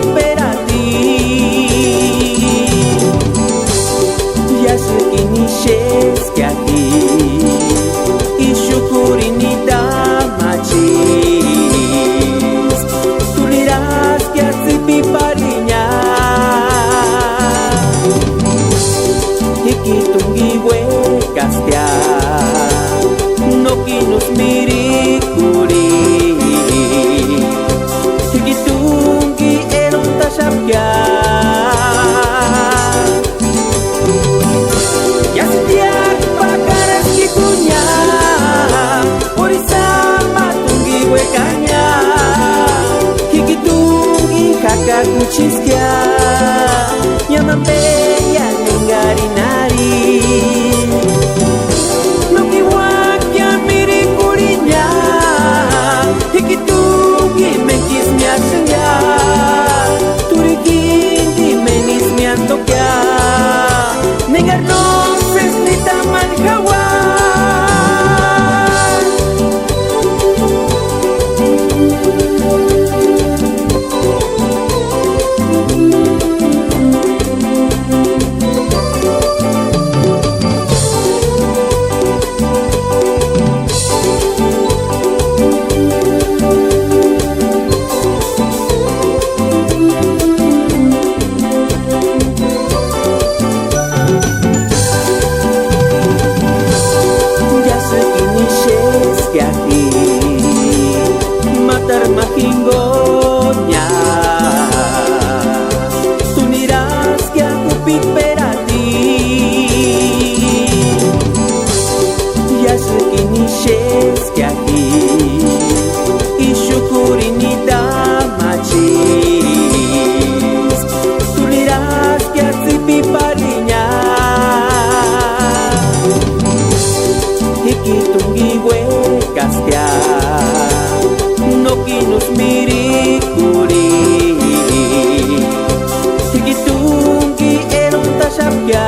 perati ya segini sheskiati isyukuri ni damachis tuliras que asipi parinya ikitungi huecastia no kinus mirikuri ikitungi eron tashabya ya setiap pakaras kikunya orisama tungi huecanya ikitungi kakak kuchiskia nyamampeya nengari nari ikitungi menkisnya senja turikindi menisnya tokya negar noses ni taman kawan matar makingonya tunirás que aku piperati ya segini sheskiati isyukuri ni damachis tunirás que asipi parinya ikitungi huecastia no kinus mirikuri ikitungi eron tashabya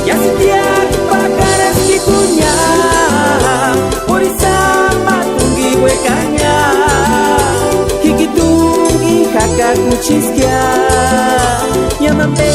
ya setiap pakaras kikunya orisama tungi huecanya ikitungi kakak kuchiskia nyamampe